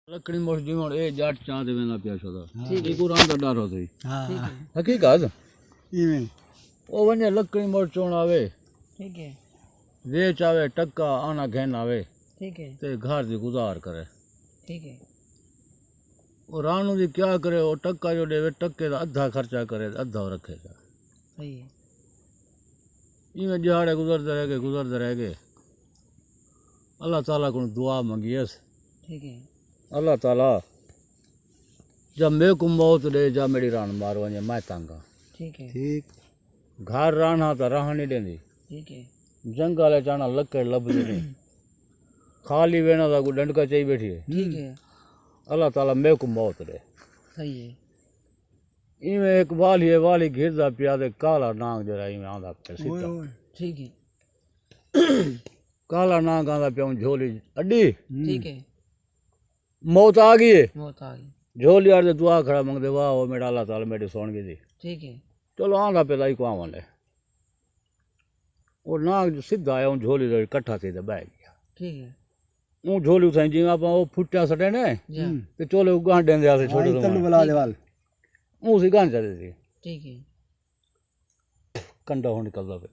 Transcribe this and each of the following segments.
लकड़ी मोश जीवण ए जाट चांद वेना पिया छोदा ठीक है कुरान दा डर होई हां हकीकत इवें ओ वने लकड़ी मोश चोण आवे ठीक है वेच आवे टक्का आना घेन आवे ठीक है ते घर दी गुजार करे ठीक है और रानू दी क्या करे ओ टक्का जो देवे टक्के दा आधा खर्चा करे आधा रखेगा सही है इवें दिहाड़े गुजरते रह गए अल्लाह ताला को दुआ मंगियस ठीक है अल्लाह ताला जब मेरे को मौत दे जा मेरी रान मार वने मैं तंगा ठीक है ठीक घर राना तो रह नहीं देंदी ठीक है जंगल जाना लकड़ लभदी नहीं खाली वेना दा को डंडका चाहिए बैठी है ठीक है अल्लाह ताला मेरे को मौत दे सही है इवें एक वाली घिरदा पिया दे काला नाग जरा इवें आंदा पे सीधा ठीक है काला नाग आंदा पे झोली अड्डी ठीक है मौत आ गई झोली आड़ दुआ खड़ा मंगदे वाह वो मेरा अल्लाह ताला मेरी सोन की दी ठीक है चलो आंदा पे लाई को आवन और नाग सीधा आया झोली दे इकट्ठा थी ते बैठ गया ठीक है ऊ झोली उठाई जी आप वो फुट्टा सटे ने ते चोले गां देंदे आसे छोड़ दो तन बुला देवाल ऊ सी गां चले थी ठीक है कंडा हो निकलदा पे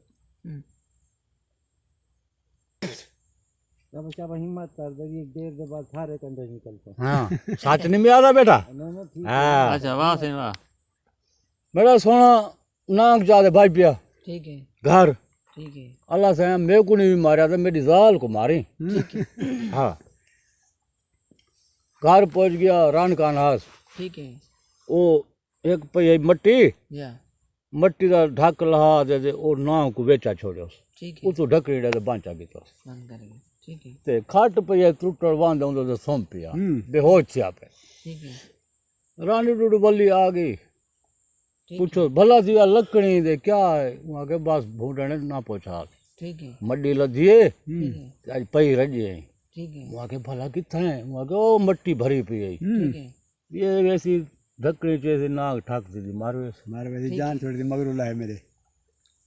जब हिम्मत कर दे एक देर के बाद सारे कंधे निकलते हैं हां सच नहीं में आता बेटा हां अच्छा वाह से वाह बड़ा सोना नाक जादे भाई पिया ठीक है घर ठीक है अल्लाह से मेरे को नहीं मारा था मेरी जाल को मारी ठीक है हां घर पहुंच गया रान का नास ठीक है वो एक पे मट्टी या मट्टी का ढक लहा दे और नाव को बेचा छोड़ो ठीक है तो ढकड़ी दे बांचा की तो बंद कर गया ठीक है ते खाट पे टूटड़ बांध दो तो सोम पिया बेहोश थिया पे ठीक है रानी डूडू बल्ली आ गई पूछो भला दिया लकड़ी दे क्या है वहां के बस भूडने ना पहुंचा ठीक है मड्डी लदिए आज पई रजे ठीक है वहां के भला किथे है वहां के ओ मट्टी भरी पई है ठीक है ये वैसी ढकड़ी जैसे नाग ठाक दी मारवे वैसी जान छोड़ दी मगरुल्ला है मेरे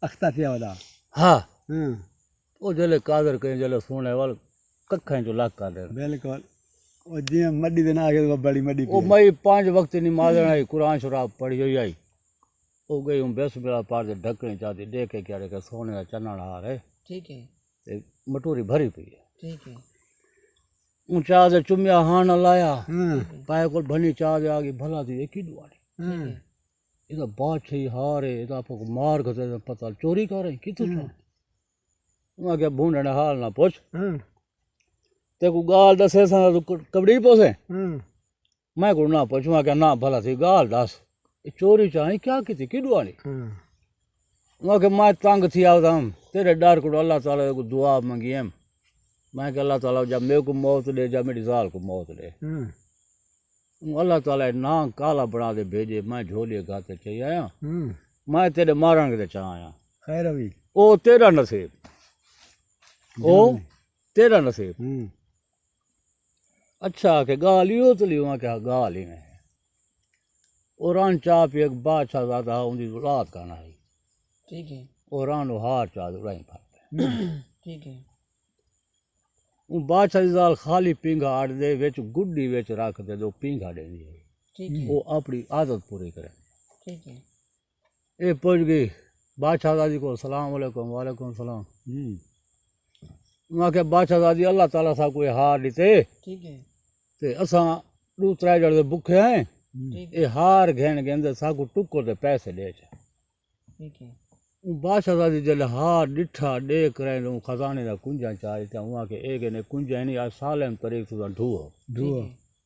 अख्ता थिया वाला हां वो जले कादर कहीं जले सोने वाल कखा जो लाग कर दे बिल्कुल ओ जी मड्डी दे ना आगे बड़ी मड्डी ओ मई 5 वक्त नी मादण आई कुरान शराब पढ़ी होई आई ओ गई हूं बेस बेला पार दे ढकणी चाहती देखे क्या रे सोने का चनन हार है ठीक है ते मटोरी भरी पई है ठीक है ऊंचा दे चुमिया हान लाया पाए को भनी चाह दे आगे भला दी एक ही दुआरी इदा बादशाही हार है इदा आपको मार गते पता चोरी कर रहे कितो वहां के भूंडने हाल ना पूछ ते को गाल दसे सा कबड़ी पोसे मैं को ना पूछ वहां के ना भला थी गाल दस चोरी चाहे क्या की थी किडवानी वहां के मैं तंग थी आवदम तेरे डर को अल्लाह ताला को दुआ मांगी हम मैं के अल्लाह ताला जब मेरे को मौत दे जा मेरी जाल को मौत दे अल्लाह ताला ना काला बना दे भेजे मैं झोलिए गाते चाहिए आया मैं तेरे मारन के चाह आया खैर अभी ओ तेरा नसीब ओ तेरा नसीब अच्छा के गाल यो तो लियो क्या गाल ही नहीं और रान चाप एक बादशाह ज्यादा उनकी औलाद का नहीं ठीक है और रान हार चाह उड़ाई पर ठीक है वो बादशाह की जाल खाली पींघा आड़ दे विच गुड्डी विच रख दे दो पींघा दे दी ठीक है वो अपनी आदत पूरी करे ठीक है ए पहुंच गई बादशाह दादी को सलाम अलैकुम वालेकुम सलाम वहां के बादशाह दादी अल्लाह ताला सा कोई हार दीते ठीक है ते असा दूसरा जड़े भूखे हैं ये हार घेन गेंदे साकू टुको ते पैसे दे ठीक है बादशाह दादी जल हार डिठा देख रहे नो खजाने दा कुंजा चाहते वहां के एक ने कुंजा नहीं आज सालेम तरीक तुसा ढो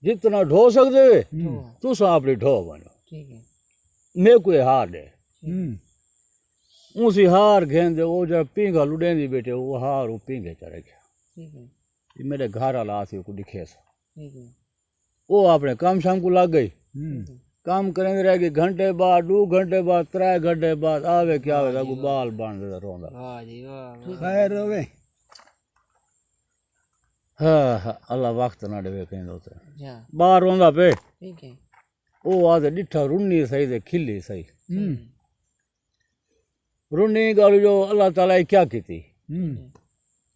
जितना ढो सकदे तुसा अपनी ढो बनो ठीक है मैं कोई हार दे उसी हार घेन दे वो जब पींघा लुडेंदी बेटे वो हार वो पींघे चढ़ गया ठीक है ये मेरे घर वाला आसी को दिखे ठीक है वो अपने काम शाम को लग गई काम करेंगे रह गई घंटे बाद 2 घंटे बाद 3 घंटे बाद आवे क्या आवे को बाल बांध दे रोंदा वाह जी वाह खैर होवे हां अल्लाह वक्त ना देवे कहीं होते बाहर रोंदा पे ठीक है वो आज डिठा रुन्नी सही दे खिली सही रुन्नी गाल जो अल्लाह ताला क्या की थी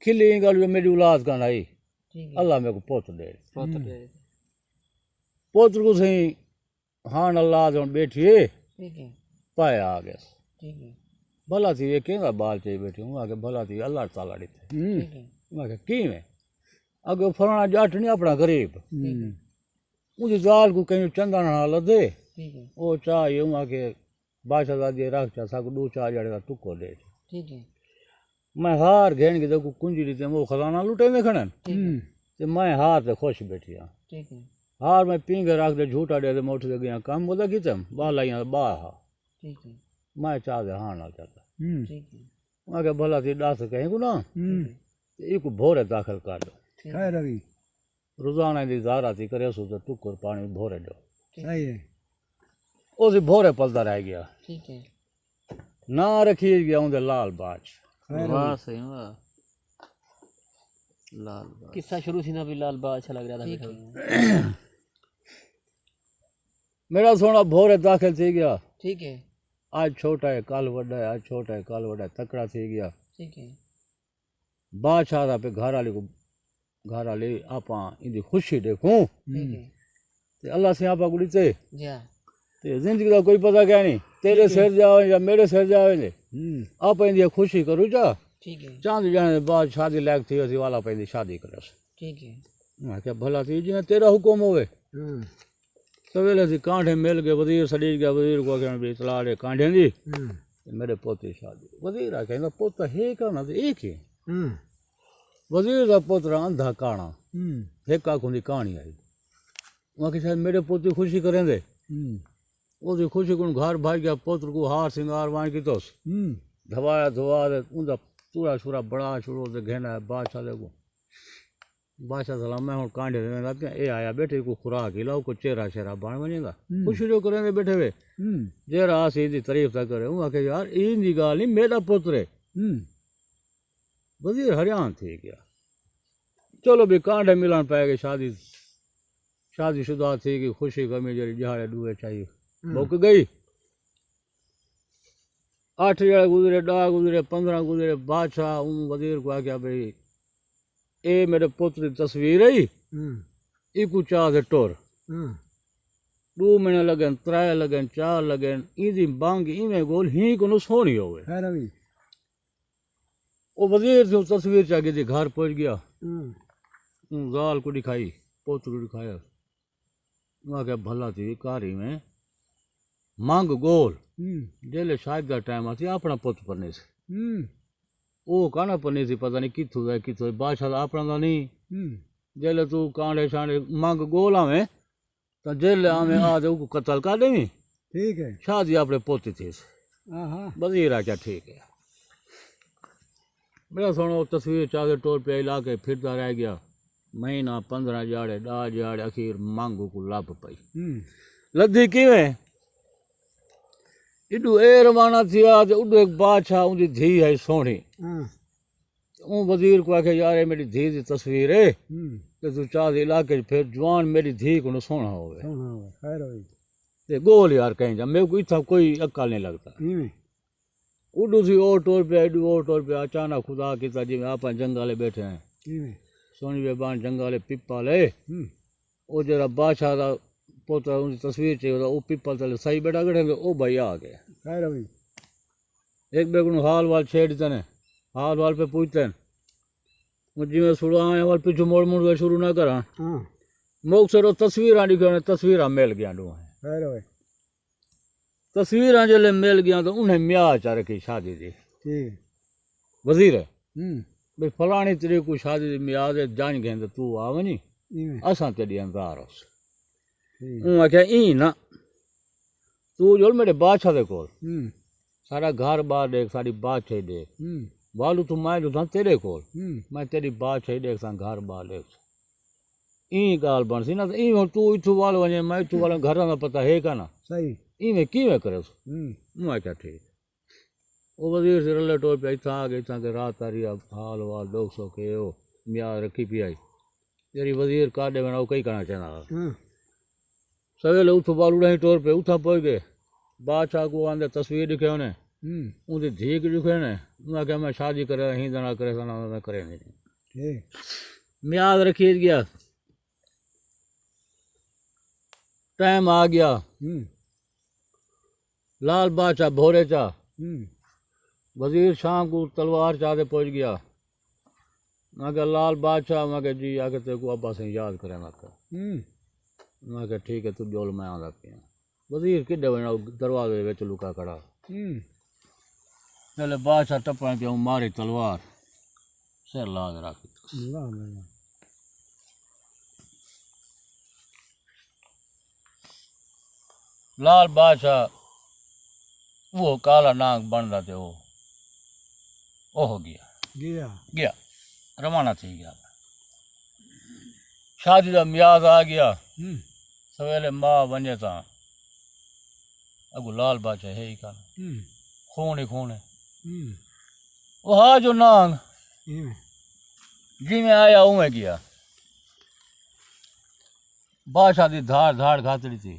खिली गाल जो मेरी औलाद का नहीं अल्लाह मेरे को पोत दे पोत्र को सही हाँ अल्लाह जो बैठिए पाए आ गया भला थी ये कहना बाल चाहिए बैठी हूँ आगे भला थी अल्लाह ताला ॾिठे मैं की में अगे फलाना जाट नहीं अपना गरीब मुझे जाल को कहीं चंदन हाल दे वो चाह ये वहाँ के बादशाह दादी रख चा साको 2-4 जड़े का टुको दे मैं हार घेन की देखो कुंजी दी वो खजाना लुटे में खड़न ते मैं हार से खुश बैठी हाँ हार मैं पींगे रख दे झूठा दे मोट से गया काम बोला कि तुम बाल आई बाहा मैं चाह दे हाँ ना चाहता मैं क्या भला थी डास कहीं को ना एक भोरे दाखिल कर दो रवि रोजाना दी जारा थी करे सो तो टुकर पानी भोरे दो सही है उस भोरे पलदा रह गया ना रखी गया उनके लाल बाज वाह सही वाह लाल बाज किस्सा शुरू थी ना भी लाल बाज अच्छा लग रहा था मेरा सोना भोरे दाखिल थी गया ठीक है आज छोटा है कल बड़ा है आज छोटा है कल बड़ा है तकड़ा थी गया ठीक है बादशाह पे घर वाले आपा इंदी खुशी देखूं ते अल्लाह से आपा गुड़ी ते जिंदगी का कोई पता क्या नहीं तेरे सिर जावे या मेरे सिर जावे आप इंदी खुशी करूँ जा ठीक है चांद जाने बाद शादी लायक थी वैसी वाला पे शादी करे ठीक है मैं क्या भला थी जी तेरा हुक्म होवे सवेले से कांठे मिल गए वजीर सड़ी गया वजीर को कहना भी इतला दे कांठे दी मेरे पोते शादी वजीर आ कहना पोता है करना तो एक ही वजीर का पुत्र अंधा काना एक आँखों की कहानी आई वहाँ के शायद मेरे पोते खुशी करें दे उसकी खुशी को घर भाग गया पुत्र को हार सिंगार वहाँ की तो धवाया धुआ दे उनका पूरा छुरा बड़ा छुड़ो से घेना है बादशाह देखो बादशाह सलाम मैं हूँ कांडे देने ये आया बेटे को खुराक हिलाओ को चेहरा शेरा बाण बनेगा खुशी जो करेंगे बैठे हुए जेरा सीधी तारीफ था करे वहाँ के यार इन गाल नहीं मेरा पुत्र है वजीर हरियाण थी गया चलो भी कांडे मिलान पाएगा शादीशुदा थी कि खुशी कमी जरी जहाड़े डूबे चाहिए बुक गई 8 जड़े गुजरे 10 गुजरे 15 गुजरे बादशाह उन वजीर को आख्या भाई ए मेरे पुत्र की तस्वीर है इकू चाह से टोर 2 महीने लगन 3 लगन 4 लगन इदी बांग इवें गोल ही को सोनी होवे वो वजीर जो तस्वीर चाहिए थी घर पहुंच गया गाल को दिखाई पुत्र को दिखाया वहाँ क्या भला थी कारी में मांग गोल जेले शायद का टाइम आती अपना पुत पढ़ने से वो काना पढ़ने से पता नहीं कितों है कितों बादशाह अपना तो नहीं जेले तू कांडे शांडे मांग गोल आवे तो जेले आवे आ दे उसको कत्ल कर देवी ठीक है शादी अपने पोते थे वजीर आ क्या ठीक है मेरा सुनो तस्वीर चादर टोर पे ला के फिरता रह गया महीना 15 जाड़े 10 जाड़े आखिर मांगू को लाभ पाई लद्दी किवें इडू ए रवाना थिया ते उडू एक बादशाह उनकी धी है सोहनी उन वजीर को आखे यार ये मेरी धी की तस्वीर है ते तू चाह इलाके फिर जवान मेरी धी को सोहना होवे ते गोल यार कहीं जा मेरे को इतना कोई अक्ल नहीं लगता उडू सी ओ टोर पे इडू ओ टोर पे अचानक खुदा किता जिवें आप जंगाले बैठे हैं सोनी बेबान जंगाले पिप्पल है वो जरा बादशाह का पोता उनकी तस्वीर चाहिए वो पिप्पल तले सही बैठा गए वो भाई आ गया एक बेगुन हाल वाल छेड़ते ने हाल वाल पे पूछते हैं मुझे में सुड़ा आए वाल पीछू मोड़ मोड़ शुरू ना करा मोक से तस्वीर दिखे तस्वीर मिल गया तस्वीर जल्द मिल गया तो उन्हें म्याह चा रखी शादी दी वजीर है भाई फलानी तेरे को शादी दी म्याह दे जान गए तो तू आवे नहीं असा तेरी अंदार उस आख्या ई ना तू जो मेरे बादशाह दे कोल सारा घर बार देख सारी बादशाही देख वालू तू मैं जो तेरे कोल मैं तेरी बादशाही देख सा घर बार देख ई गाल बन सी ना ई तू इथू वाल वने मैं इथू वाल घर का पता है का ना सही इवें किवें करे मैं आख्या ठीक वो वजीर से रले टोल पे इतना आ गए इतना के रात आ रही हाल वाल 200 के वो म्याह रखी पी आई तेरी वजीर काटे बना वो कई करना चाहना सवेले उठो बालूड़ा ही टोर पे उठा पहुंच गए बादशाह को आंदे तस्वीर दिखे उन्हें उनकी धी की दिखे ने मैं क्या मैं शादी करे ही जना करे सना करे नहीं म्याद रखी गया टाइम आ गया, लाल बादशाह भोरे चा, वजीर शाम को तलवार चाहते पहुंच गया। मैं कहा लाल बादशाह, मैं कहा जी आके तेरे को अब्बा से याद करें ना कर। मैं कहा ठीक है तू जोल मैं आंदा पिया। वजीर किड्डे बना दरवाजे विच लुका खड़ा। पहले बादशाह टप्पण के मारी तलवार सिर ला के रखी। लाल बादशाह वो काला नाग बनता थे वो हो गया रवाना थी गया। शादी का मियाज आ गया। सवेले माँ वने ता अगू लाल बादशाह है ही कान खून ही खून है। वो हा जो नाग जिमें आया उमें गया। बादशाह की धाड़ धाड़ खातड़ी थी,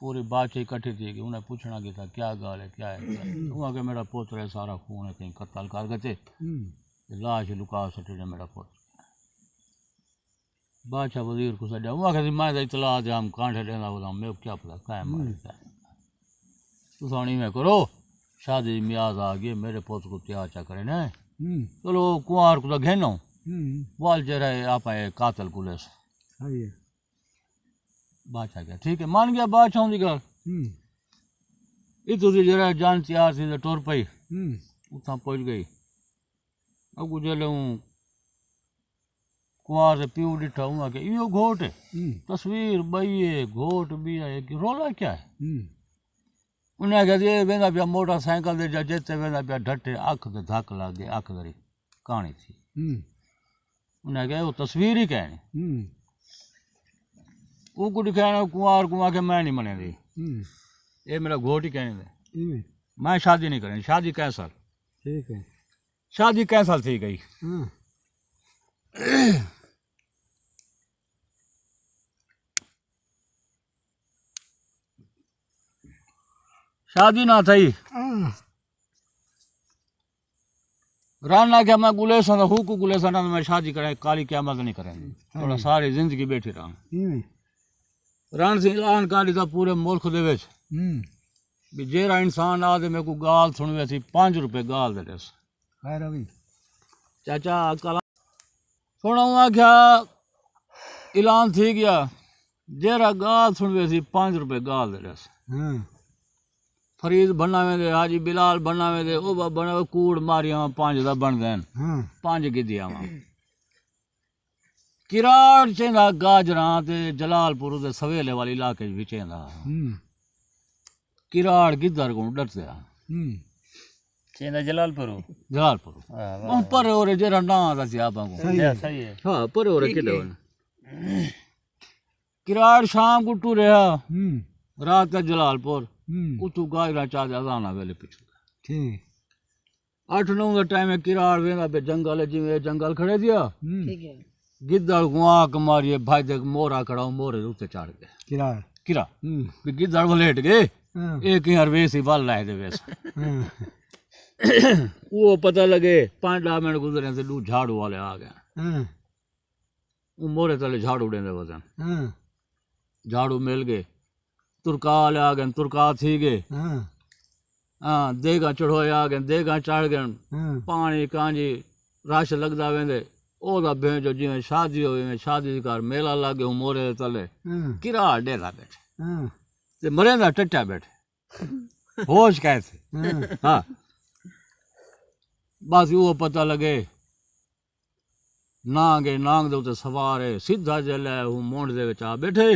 पूरी बादशाह इकट्ठी थी कि उन्हें पूछना कि था क्या गाल है क्या है। वहाँ के मेरा पुत्र है, सारा खून है, कहीं कत्ल कर गए, लाश लुका सटे मेरा पुत्र। बादशाह वजीर को सजा वहाँ के मैं इतला दे हम कांठे देना बोला मेरे को क्या पता क्या मारे क्या तू सोनी में करो। शादी मियाज आ गई, मेरे पुत्र को त्याग चा करे ना। चलो कुंवर को तो घेनो वाल चेहरा आप कातल कुलेस। बादशाह क्या ठीक है मान गया बादशाह की गल। इतु जरा जान तैयार थी तो टुर पई उतना पहुंच गई। अगू जल हूँ कुंवर से पीऊ डिठा हूँ कि इो घोट है तस्वीर बई है घोट भी है कि रोला क्या है। उन्हें कहा ये वेंदा पिया मोटरसाइकिल दे जा जेते वेंदा पिया ढट्टे अख ते धक लग गई अख करी कहानी थी। उन्हें कहा वो तस्वीर ही कहनी वो कुछ कहना कुंवर के मैं नहीं मने दी ये मेरा घोट ही कहने दे मैं शादी नहीं करें। शादी कै साल ठीक है शादी कै साल थी गई। शादी ना थी राना क्या मैं गुलेसन हुकू गुलेसन मैं शादी करें काली क़यामत नहीं करेंगे थोड़ा सारी जिंदगी बैठी रहा। रण से ऐलान कर दिता पूरे मुल्क दे विच भी जेरा इंसान आदे मेरे को गाल सुनवे सी 5 रुपए गाल दे देस। चाचा कल सुना क्या ऐलान थी गया जेरा गाल सुनवे सी 5 रुपए गाल दे देस। फरीद बनावे दे हाजी बिलाल बनावे दे ओ बनावे कूड़ मारिया 5 दा बन देन 5 गिदिया किराड़ चेंदा गाजरां ते जलालपुर दे सवेले वाले इलाके विच चेंदा किराड़ गिद्दर को डरते चेंदा जलालपुर पर और जरा ना दा सी आपा को सही है हां पर और किदे किराड़ शाम को टुरया रात का जलालपुर उतू गाजरा चाह अजाना वेले पिछू ठीक 8-9 का टाइम है किराड़ वेंदा पे जंगल है जिवें जंगल खड़े दिया ठीक है गिद्दड़ गुआक मारिए भाई देख मोरा खड़ा मोरे उत्ते चढ़ गए किरा गिद्दड़ वो लेट गए एक यार वेसी वाल लाए दे वेस वो पता लगे 5 मिनट गुजरे से दू झाड़ू वाले आ गए वो मोरे तले झाड़ू देंदे वजन झाड़ू मिल गए तुरका वाले आ गए तुरका थी गए हाँ देगा चढ़ोए आ गए देगा चढ़ गए पानी कांजी रश लगदा वेंदे ओदा भेजो जिवें शादी होवे शादी घर मेला लागे मोरे तले किरा डेरा बैठे ते मरेंदा टट्टा बैठे होश कैसे हाँ बस वो पता लगे नांग दे उते सवार है सीधा जले हूँ मोंड दे विच आ बैठे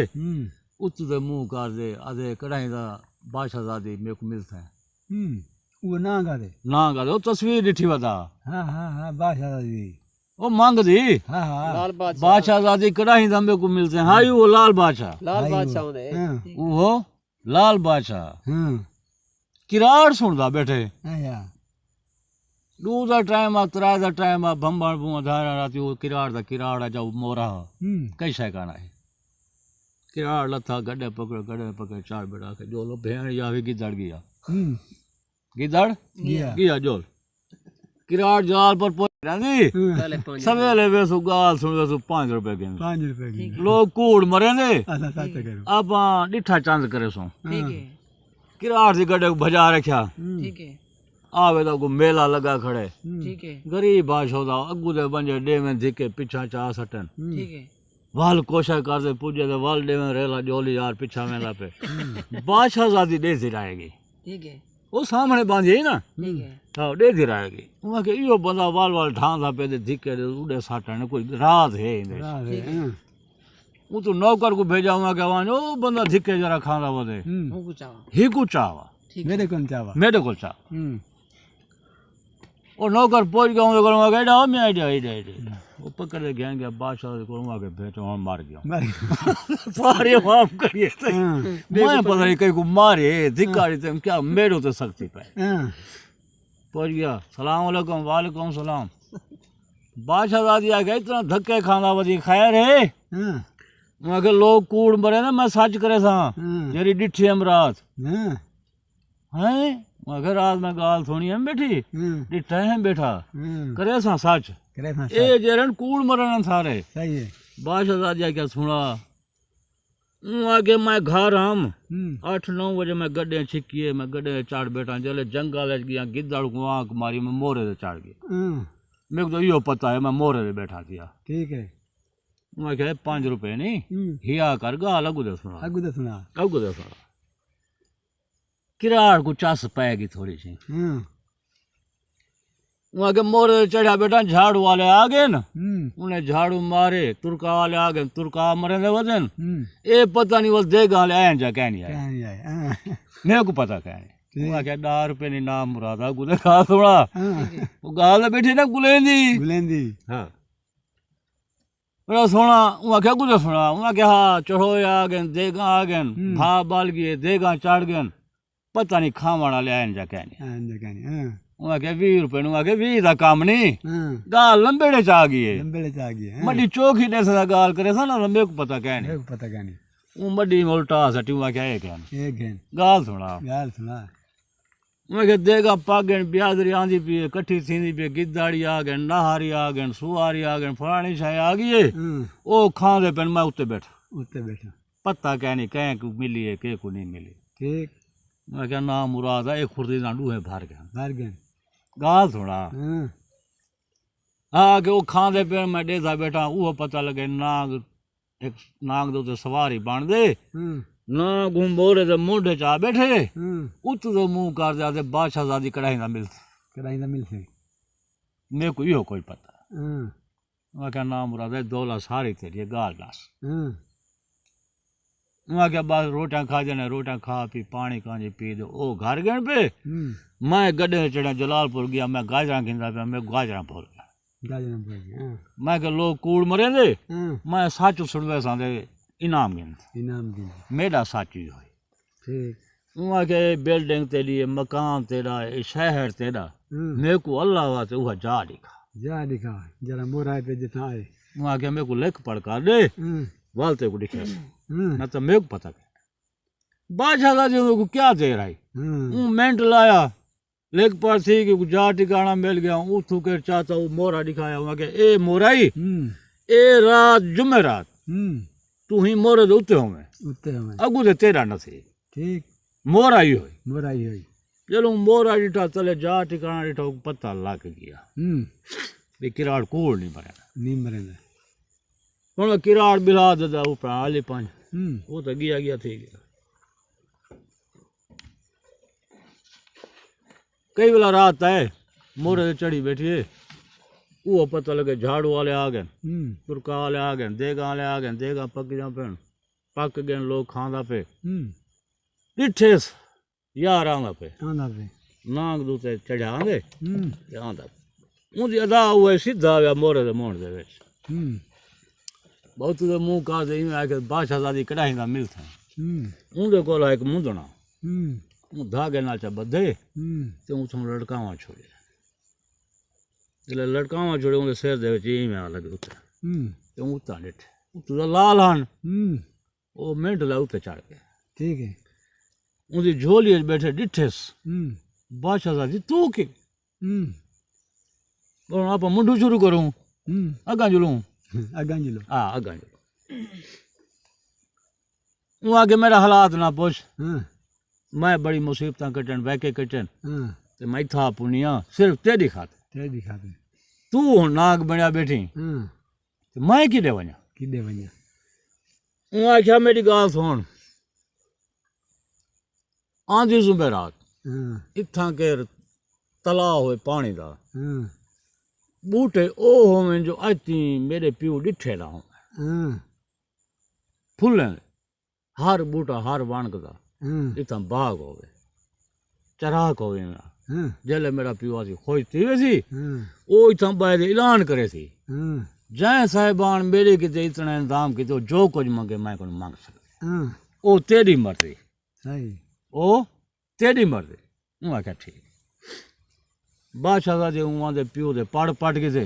उत्तू दे मुंह कर दे अदे कढ़ाई दा बादशाहजादी मेरे को मिलता है वो नांग आ दे वो तस्वीर दिठी वदा हाँ बादशाहजादी वो मांग दी लाल बादशाहजादी कढ़ाई दा मेरे को मिलते हैं हाँ वो लाल बादशाह वो लाल बादशाह किराड़ सुनदा बैठे दू दा टाइम आ त्रा दा टाइम आ भंबण बुआ धारा राती वो किराड़ आ जाओ मोरा कई शय काना है किराड़ लथा गड्ढे पकड़े चार बेड़ा के जोलो भेड़ या भी गिदड़ गया जोल किराड़ जाल पर जी पहले 5 सवेले वेसु गाल सुन वेसु 5 रुपए के 5 रुपए की लोग कूड़ मरे ने अच्छा सच करो आप डिठा चंद करे सो ठीक है किराड़ से गड्ढे को भजा रखा ठीक है आवे तो को मेला लगा खड़े ठीक है गरीब भाषा होता अगू दे बंजे डे में धिके पीछा चा सटन ठीक है वाल कोशिश करते पूजे तो वाल डे में रेला जोली यार पीछा मेला पे बादशाह जाती डे सिराएगी ठीक है वो सामने बांधी है ना ठीक है हाँ डे सिराएगी वहाँ के यो बंदा वाल वाल ढांसा पे धिके दे उड़े साटन कोई रात है इन्हें वो तो नौकर को भेजा हुआ के वहाँ ओ बंदा धिके जरा खाना बदे वो कुछ आवा ही को चावा मेरे कौन चावा मेरे को चावा और नौकर पहुंच गया हूँ करूँगा गैडा हो मैं आइडिया आइडिया आइडिया वो पकड़ के गया बादशाह करूँगा के भेजो हम मार गया सारे माफ करिए मैं पता नहीं कहीं को मारे धिक्कारी थे क्या मेरे तो सख्ती पे पहुंच गया सलाम अलैकुम वालेकुम सलाम बादशाह दादी आ गए इतना धक्के खाना बदी खैर है वहाँ के लोग कूड़ मरे ना मैं सच करे था मेरी डिठी अमरात हैं वहाँ के रात में गाल थोड़ी हम बैठी डिठा है बैठा करे सा सच ए जेरन कूड़ मरन सारे सही है बादशाह दादी क्या सुना आगे मैं घर हम 8-9 बजे मैं गड्ढे छिकिए मैं गड्ढे चाड़ बैठा चले जंगल गया गिद्दड़ को आंख मारी मैं मोरे से चाड़ गया मेरे को तो यो पता है मैं मोरे से बैठा दिया ठीक है मैं कहे 5 रुपए नहीं हिया कर गाल अगू दे सुना किराड़ को चस पाएगी थोड़ी सी वहाँ के मोरे चढ़ा बेटा झाड़ू वाले आ गए ना उन्हें झाड़ू मारे तुर्का वाले आ गए तुर्का मरे ने वजन ये पता नहीं बस दे गाले आए जा कह नहीं आए मेरे को पता कह नहीं वहाँ के 10 रुपए नहीं नाम मुरादा गुले खा थोड़ा वो गाल बैठे ना गुलेंदी हाँ सोना वहाँ क्या गुजर सुना वहाँ क्या हाँ चढ़ो आ गए देगा आ गए भा बाल गए देगा चाड़ गए पता नहीं खावाना ले आए जा कह नहीं वहाँ के 20 रुपए वहाँ के 20 का काम नहीं गाल लंबेड़े चा गई मड्डी चौकी दे सा गाल करे सा ना मेरे को पता क्या नहीं वो मड्डी में उल्टा सटी वहाँ क्या है गाल सुना वहाँ के देगा पागन ब्याजरी आंधी पिए कट्ठी थींदी पिए गिद्दाड़ी आ गए नहारी आ गए सुहारी आ गए फलानी शाही आ गई है वो खांदे पेन मैं उत्ते बैठा पता क्या नहीं कहीं को मिली है के को नहीं मिली ठीक मैं क्या नाम मुराद है एक खुर्दी नाडू है बाहर गया गाल थोड़ा हाँ कि वो खांदे पे मैं डेसा बैठा वो पता लगे नाग एक नाग दो सवारी बांध दे ना घूम बोले तो मुंडे चा बैठे उत तो मुंह कर जाते बादशाह जादी कढ़ाई ना मिलते मेरे को यो कोई पता मैं क्या नाम मुराद है दौला सारी तेरी गाल नास वहाँ के बाद रोटियां खा जाने रोटियां खा पी पानी कांजी पी दो ओ घर गए पे मैं गड्ढे चढ़ा जलालपुर गया मैं गाजरा खिंदा पे मैं गाजरा भूल गया मैं के लोग कूड़ मरे दे मैं सच सुनवे सादे इनाम गिन मेरा सच्ची हुई ठीक वहाँ के बिल्डिंग तेरी मकान तेरा शहर तेरा मेरे को अल्लाह वास्ते वह जा दिखा जरा मोरा पे जितना आए वहाँ के मेरे को लिख पढ़ कर दे वालते को दिखे न तो मेरे को पता बादशाह का को क्या दे रहा है मेंट लाया लेक पर थी कि जा ठिकाना मिल गया हूँ के चाहता हूँ मोरा दिखाया वहाँ के ए मोराई ए रात जुमेरात तू ही मोरे दे उत्ते हमें अगू दे तेरा न थी ठीक मोरा ही हुई चलो मोरा डिठा चले जा ठिकाना डिठा पता लग गया किराड़ कूड़ नहीं मरेगा हूँ किराड़ बिला देता ऊपर आली 5 वो तो गया थी गया कई बेला रात है मोरे से चढ़ी बैठी है वो पता लगे झाड़ू वाले आ गए तुरका वाले आ गए देगा वाले आ गए देगा पक जा पे पक गए लोग खांदा पे डिठे यार आंदा पे नाग दूते चढ़ा आंदे आंदा उनकी अदा हुए सीधा आ मोरे से मोड़ दे बहुत तो मुँह का आके बादशाह दादी कढ़ाई का मिलता उनके को एक मुंदना धागे नाचा बधे तो उस लड़कावा छोड़े लड़कावा छोड़े उनके सिर दे में लगे उतर तो उतना डिठ तो लाल हन वो मिनट ला उते चढ़ गए ठीक है उनकी झोली बैठे डिठेस बादशाह दादी तू के और आप मुंडू शुरू करूं अगा जुलूं अगां जिलो हाँ अगा जुलूं वो आगे मेरा हालात ना पूछ मैं बड़ी मुसीबत कटन वैके कटन ते मैं था पुनिया सिर्फ तेरी खाते ते दिखाते तू हुण नाग बनया बैठी ते मैं किदे वञा किदे वञा वो आख्या मेरी गाल सुन आंधी जुमेरात इत्थां केर तलाव होए पानी दा बूटे ओ होवें जो अती मेरे प्यो डिठे ना हो फुल्लें हर बूटा हर वणक दा इत्थां बाग होवे चराक होवे ना जेले मेरा प्यो आसी खोज थी वैसी ओ इत्थां बाहर ऐलान करे थी जै साहिबान मेरे किते इतना इंतजाम किते जो कुछ मंगे मैं को मांग सकते ओ तेरी मर्जी सही ओ तेरी मर्जी मैं आख्या ठीक बादशाह दे उहाँ दे प्यो दे पढ़ पट के थे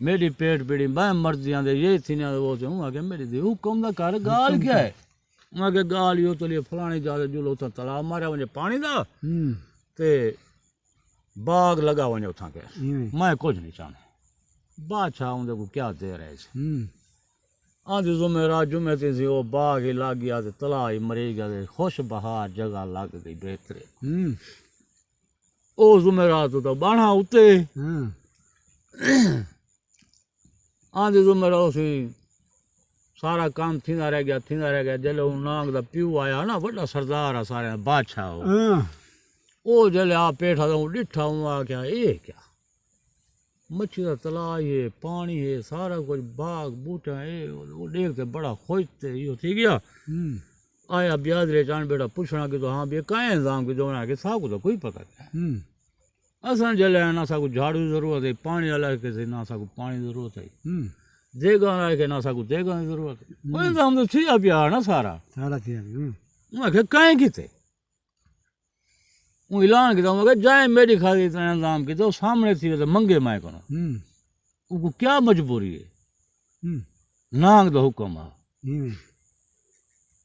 मेरी पेट पीड़ी मैं मर्जियां दे ये थी ना वो थे आगे मेरी दी हुक्म दा कर गाल क्या है आगे गाल यो तो लिए फलानी जादे जुलो तो तलाब मारे वने पानी दा ते बाग लगा वने उठा के मैं कुछ नहीं चाहने बादशाह उनके को क्या दे रहे थे आंधी जुमेरात जुमे थी वो बाग ही लग गया ते तलाब ही मरी गया ते खुश बहार जगह लग गई बेहतरीन ओ जुमेरात तो बाणा उते आंधी जुमेरात सी सारा काम थींदा रह गया जले वो नाग दा प्यो आया ना बड़ा सरदार आ सारे बादशाह ओ जले आ पेठा तो डिठा हूँ आख्या ये क्या मच्छी का तलाब है पानी है सारा कुछ बाग बूटा है वो देखते बड़ा खुश थे यो थी गया आया ब्यादरे चाण बेटा पूछना कि तो हाँ भैया काहे इंतजाम की दो कि साकू तो कोई पता नहीं असां जले ना साकू झाड़ू जरूरत है पानी अलग के ना साकू पानी जरूरत है देगा ना के ना साकू देगा की जरूरत है वो इंतजाम तो थी पिया ना सारा थी मैं कहे काहे किते वो ऐलान किया मगर जाए मेरी खातिर इतना इंतजाम की तो सामने थी तो मंगे मैं को उनको क्या मजबूरी है नांग दा हुक्म आ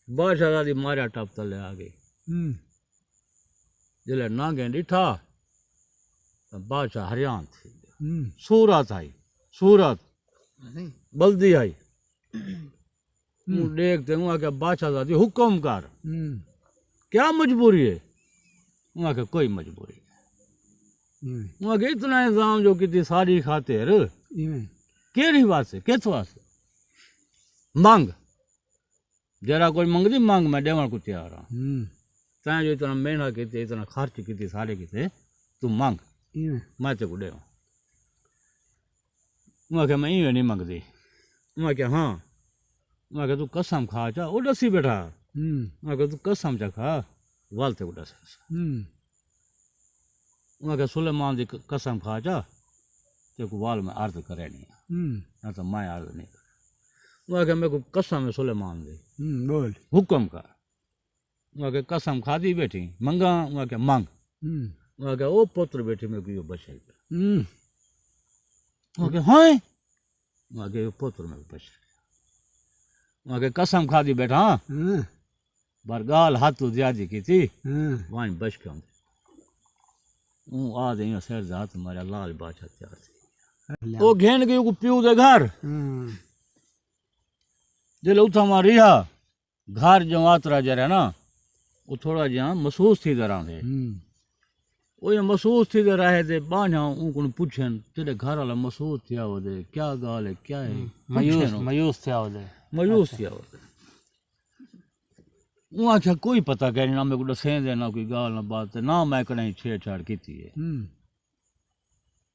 बादशाह दादी मारिया टप तले आ गई जले नांगे डिठा तो बादशाह हरियाण थी सूरत आई सूरत बल्दी आई देखते हूँ क्या बादशाह दादी हुक्म कर क्या मजबूरी है वहाँ के कोई मजबूरी नहीं वहाँ के इतना इंतजाम जो की सारी खातिर केरी वास्ते किस वास्ते मांग जरा कोई मंगती मांग मैं देवण को तैयार हाँ तैं जो इतना मेहनत की इतना खर्च की सारे की तू मांग मैं तेको देवा वहाँ के मैं इवें नहीं मंगती वहाँ के हाँ वहाँ के तू कसम खा चा वो दसी बैठा वहाँ के तू कसम चा खा वाल ते उड़ा वहाँ के सुलेमान की कसम खा चा तेको वाल में अर्ज करे नहीं ना तो मैं अर्ज नहीं कर वहाँ के मेरे को कसम है सुलेमान दे बोल हुक्म कर वहाँ के कसम खादी बैठी मंगा वहाँ के मांग वहाँ के ओ पुत्र बैठी मेरे को यो बचे वहाँ के हाँ वहाँ के पुत्र मेरे को बचे वहाँ के कसम खादी बैठा हाँ बार गाल हाथों ज्यादा की थी वहीं बच के आ दे सिर हाथ मारा लाल बादशाह तैयार थी वो घेन गई को प्यू दे घर जले उठा मार रिहा घर जो आतरा जरा ना वो थोड़ा जहाँ महसूस थी रहा थे वो ये महसूस थी रहे थे बांझा उनको पूछन तेरे घर वाला महसूस थिया हो दे क्या गाल है क्या है मायूस थिया हो दे मायूस थिया हो दे वहाँ क्या कोई पता कह ना मेरे को दसें दे ना कोई गाल ना बात ना मैं कहीं छेड़छाड़ की थी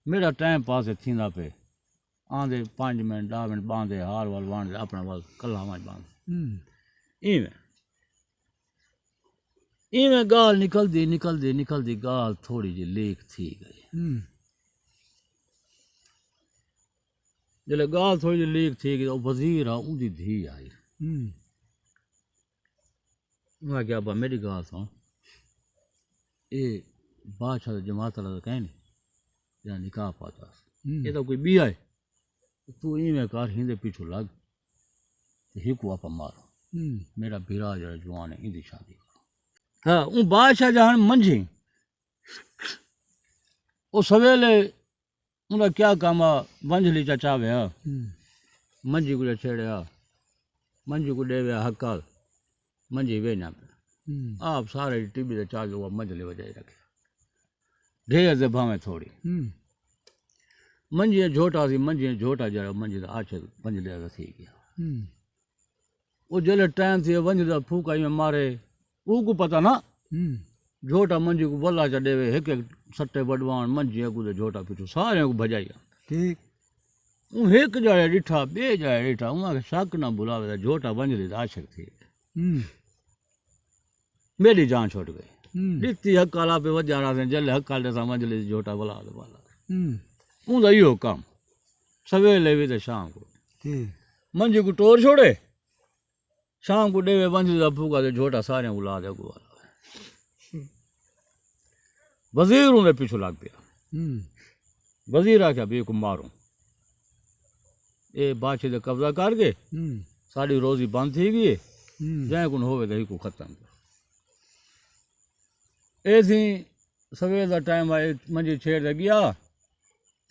मेरा टाइम पास थी पे आंदे 5 मिनट 10 मिनट बांधे हार वाल बांधे अपना वाल कला मां बांधे इवें गाल निकलती गाल थोड़ी जी लीक थी गई जले गाल थोड़ी जी लीक थी गई वजीर आ उदी धी आई मैं क्या बा मेरी गाल सुन ये बादशाह जमात वाला कहीं नहीं या निकाह पाता ये तो कोई भी आए तू इवें कर हिंदे पीछू लग हिकू आप मारो मेरा बिरा जरा जवान है इंदी शादी करो हाँ वो बादशाह जहां मंझी वो सवेले उनका क्या काम आ वंजली चचा वे मंजी को छेड़े मंजी को दे हकाल मंजी वे ना आप सारे टीवी से चालू हुआ मंजली बजाई रखे ढेर से भावे थोड़ी मंजी झोटा सी मंजी झोटा जरा मंजी का आचे मंजली का थी गया वो जले टाइम थी वंजली का फूका में मारे को पता ना झोटा मंजी को बोला चा देवे एक एक सट्टे बडवान मंजी अगू झोटा पीछू सारे को भजाई ठीक एक जाए डिठा बे जाए डिठा उनके शक ना बुलावे झोटा वंजली आशक थी मेरी जान छोड़ गई दिखती हकाला पे वजारा से जल हकाल जैसा मंजली झोटा बुला दे वाला उनका यो काम सवेरे भी तो शाम को मंजी को टोर छोड़े शाम को देवे वंजली का फूका दे झोटा सारे बुला दे वाला वजीर में पीछू लाग गया वजीर आख्या भी को मारूं ए बादशाह से कब्जा करके साड़ी रोजी बंद थी गई जै कुन होवे तो को खत्म कर ऐसी सवेर का टाइम आए मंजी छेड़ दे गया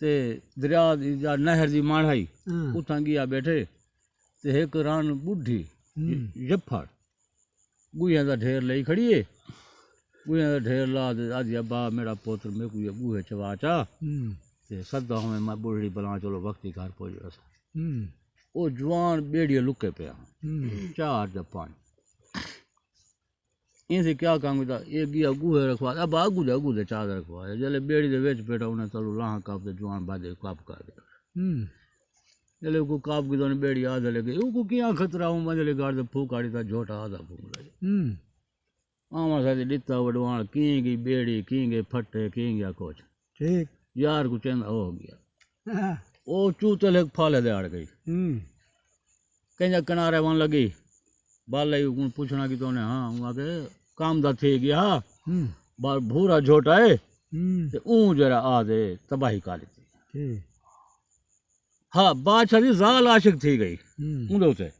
ते दरिया या नहर की माढ़ाई उतां गया बैठे ते एक रान बुढ़ी जफड़ गुहिया का ढेर ले खड़ी है गुहिया का ढेर ला दे आज अब्बा मेरा पुत्र मेरे को ये गुहे चवा चा ते सदा हमें मैं बुढ़ी बला चलो वक्ती घर पहुंच गया वो जवान बेड़िया लुके पे चार जब पानी इनसे क्या काम था एक गया गुहे रखवा अब आगू दे चादर रखवा जले बेड़ी दे वेच पेटा उन्हें चलो लाह काप दे जवान बादे काप कर दे जले को काप की दोने बेड़ी आधा लेके को क्या खतरा हूं मंजले गाड़ दे फूकाड़ी था झोटा आधा फूक रहे आमा साथे दिता वडवान की गई बेड़ी की गई फटे की गया कुछ ठीक यार को चंद हो गया ओ चूतल एक फाले दे अड़ गई कहीं किनारे वन लगी बाल पूछना कि तोने हाँ वहाँ के काम दा थे गया बार भूरा झोटा है ऊ जरा आ दे तबाही काली थी हाँ बादशाह की जाल आशिक थी गई उन्दे उसे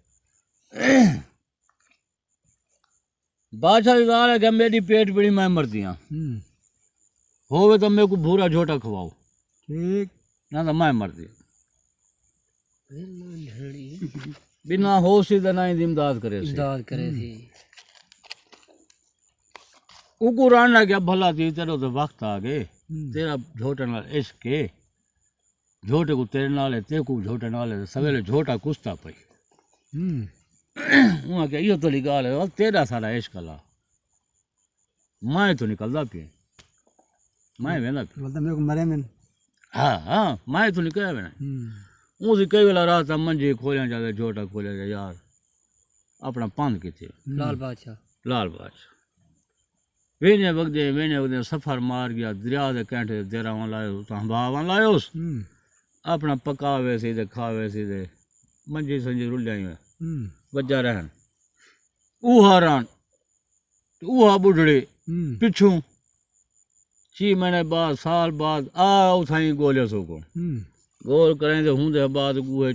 बादशाह की जाल है कि मेरी पेट पीड़ी मैं मर दिया होवे तो मेरे को भूरा झोटा खवाओ ठीक ना तो मैं मर दिया बिना होश ही ना इमदाद करे थी उको राना क्या भला थी तेरे तो वक्त आ गए तेरा झोटे नाल इश्क के झोटे को तेरे नाल ते को झोटे नाल सवेरे झोटा कुसता पई वहाँ क्या यो तो गाल है तेरा सारा इश्क ला मैं तो निकलदा पे मैं वेंदा पे बोलता मेरे को मरे में हाँ हाँ मैं तो निकल वेना उसी कई वेला रात मंजी खोलिया जाते झोटा खोलिया जाए यार अपना पंध की थी लाल बादशाह वेने वगदे सफर मार गया दरिया दे कैंठे देरा वन लायो हंबावा लायो अपना पकावे सीधे खावे सीधे मंजी संजी रुलिया में वजा रहन ऊहा रान ऊहा बुढ़ड़ी पिछू 6 महीने बाद साल बाद आओ थाई गोलिया सो को गोल करें तो हुंदे बाद गुहे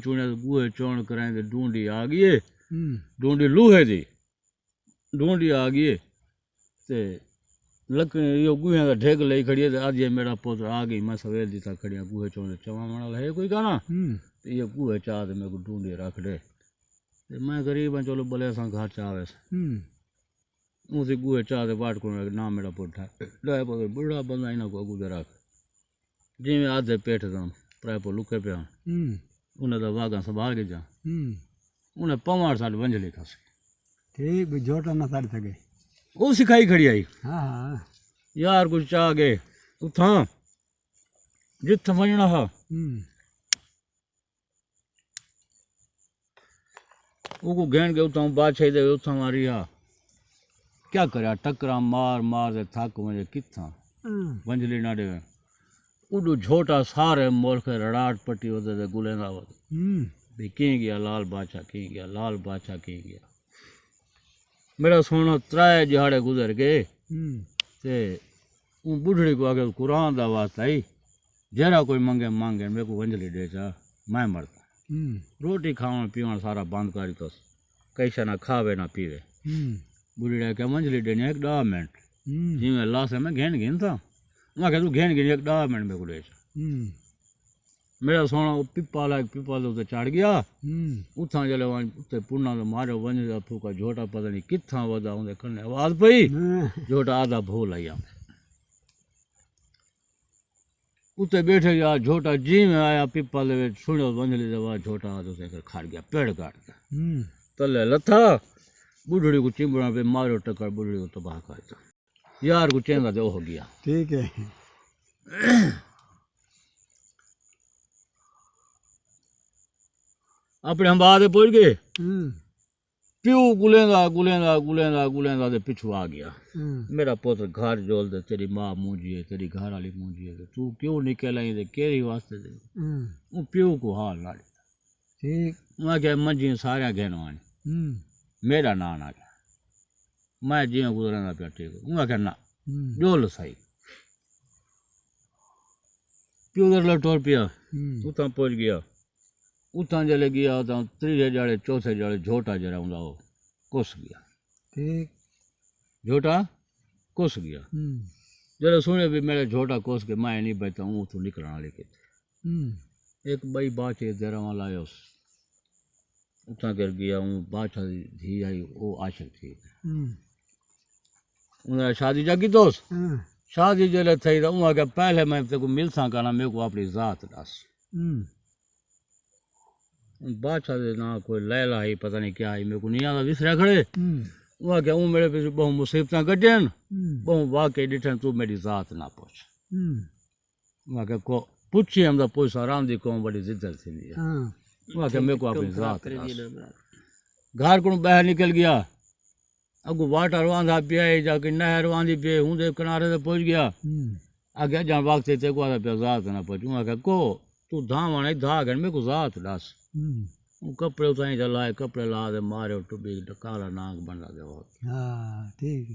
चोण करें तो ढूंढी आ गई ढूंढी लूहे दी ढूंढी आ गई ते लकड़ी यो गुहे का ढेग ले खड़ी है आज ये मेरा पुत्र आ गई मैं सवेर दी था खड़िया गुहे चोण चवा वाला है कोई गाना तो ये गुहे चाह दे मेरे को ढूंढी रख दे मैं गरीब हूँ चलो भले सा घर चावे उसे गुहे चाह दे बाट को ना मेरा पुत्र है बुढ़ा बंदा इन्हों को अगू दे रख जिमें आधे पेट दम प्राय पर लुके पे उन्हें तो वागा संभाल के जा उन्हें पवार साल वंजली खस ठीक भी झोटा ना साड़ सके वो सिखाई खड़ी आई हाँ हाँ यार कुछ चाह गए उठा जित वजना हा वो घेन के उठा बादशाह दे उठा मारी हा क्या करा टकरा मार मार दे थक मुझे किथा वंजली ना देवे उडू झोटा सारे मोल के रड़ाट पट्टी होते थे गुलेंदा होते भी की गया लाल बादशाह की गया लाल बादशाह की गया मेरा सोना 3 दिहाड़े गुजर गए ते बुढ़ड़ी को आगे कुरान दा वास्ता आई जरा कोई मंगे मांगे मेरे को वंजली दे चा मैं मरता रोटी खावन पीवन सारा बंद करी तो कैसा ना खावे ना पीवे बुढ़ड़ी क्या वंजली देने 1 मिनट जी मैं लाश में घेन था मैं कह तू घेन एक 10 मिनट में को दे मेरा सोना वो पिपा लाइक पिपा दे उत्ते चढ़ गया उथां जले उत्ते पुन्ना तो मारो वञ फूका झोटा पता नहीं किथां वधा उनके कन्ने आवाज पई झोटा आधा भूल आई उत्ते बैठे गया झोटा जी में आया पिपा दे सुनियो वंजली दे आवाज झोटा आदो से खड़ गया पेड़ काट के तले लथा बुढ़ड़ी को चिंबड़ा पे मारो टक्कर बुढ़ड़ी को तबाह कर दिया यार को चेंगा दे हो गया ठीक है अपने हम बाद पहुंच गए प्यू गुलेंदा गुलेंदा गुलेंदा गुलेंदा दे पिछू आ गया मेरा पुत्र घर जोल दे तेरी माँ मूंजी है तेरी घर वाली मूंजी है तू क्यों निकल आई दे केरी वास्ते दे वो प्यू को हाल ना ठीक मैं क्या मंजी सारे घेनो आनी मेरा ना ना गया मैं जिया गुजरना पिया ठीक मैं क्या ना जोल सही प्यू दर लटोर पिया उतना पहुंच गया उतां जले गया तो तीजे जाड़े चौथे जाड़े झोटा जरा हूंदा हो कुस गया ठीक झोटा कुस गया जरा सुने भी मेरे झोटा कुस के मैं नहीं बचता हूँ तो निकलना लेके एक बई बाचे जरा वहाँ लायो उतां कर गया हूँ बाचा धी आई वो आशिक थी उन्हें शादी जागी दोस्त शादी जले थी तो उहाँ के पहले मैं तेको मिलसा करना मेरे को अपनी जात दस बादशाह दे ना कोई लैला ही पता नहीं क्या ही मेरे को नहीं आता विसरा खड़े वहाँ क्या मेरे पे बहु मुसीबत कटन बहु वाकई डिठन तू मेरी जात ना पूछ वहाँ क्या को पूछी हम तो पूछ आराम दी को बड़ी जिद्दत थी वहाँ क्या मेरे को अपनी जात घर को बाहर निकल गया अगू वाटर वांधा पिया जाके नहर वांधी पे हूँ दे किनारे से पहुँच गया आगे जहाँ वक्त थे को आता पिया जात ना पूछ वहाँ क्या को तू धाम आना धा गए मेरे को जात दस कपड़े उताई जलाए कपड़े ला दे मारे टुबी काला नाग बना दे हाँ ठीक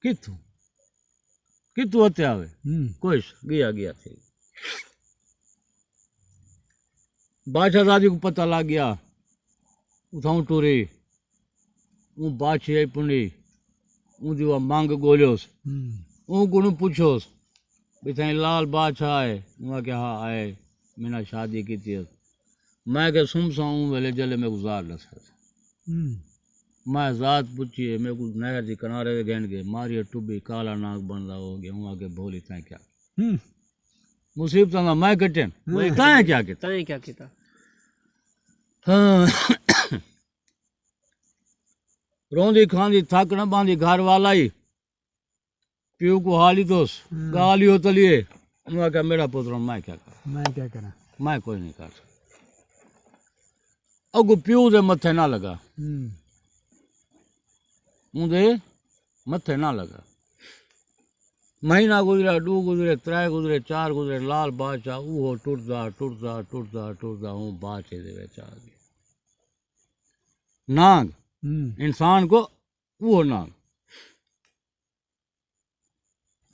कितु कितु होते आवे कोई गया गया थे बादशाह दादी को पता लग गया उठाऊं टूरी वो बादशाह पुनी ऊँची वह मांग गोलियोस वो गुण पूछोस भाई लाल बादशाह आए वहाँ क्या हाँ आए मैंने शादी की थी मैं क्या सुमसा हूँ वेले जले में गुजार लसा मैं जात पूछी है मेरे को नहर के किनारे गहन के मारी टुबी काला नाग बन रहा हो गया वहाँ के बोली तय क्या मुसीबत ना मैं कटेन तय क्या किया हाँ रोंदी खांदी थक न बांधी घर वाला ही प्यू को हाली दोस गाली हो तलिए मैं क्या मेरा पुत्र मैं क्या करा मैं कोई नहीं कर सकता अगू प्यू दे मथे ना लगा मुझे मथे ना लगा महीना गुजरा दो गुजरे त्रै गुजरे चार गुजरे लाल बादशाह वो टुटदा टुटदा टुटदा टुटदा हूँ बादशाह दे विच आ गया नाग इंसान को वो नाग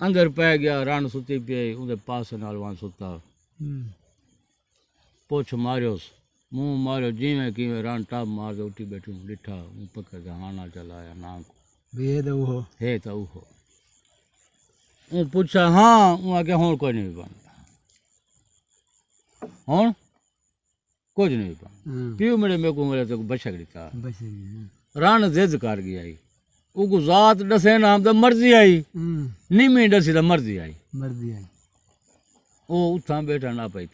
अंदर पै गया रण सुती पे उनके पास नाल वहां सुता पोछ मारियोस मुंह मारियो जिमें कि रण टाप मार दे उठी बैठी डिठा मुंह पकड़ के हाना चलाया नाग हे तो वो पूछा हाँ वहाँ के हों कोई नहीं बनता हों कुछ नहीं बनता प्यू मेरे को मेरे तो बचक था रण जिद कर गया उको जात दसे नाम तो मर्जी आई निमी दसी तो मर्जी आई ओ उठा बैठा ना पे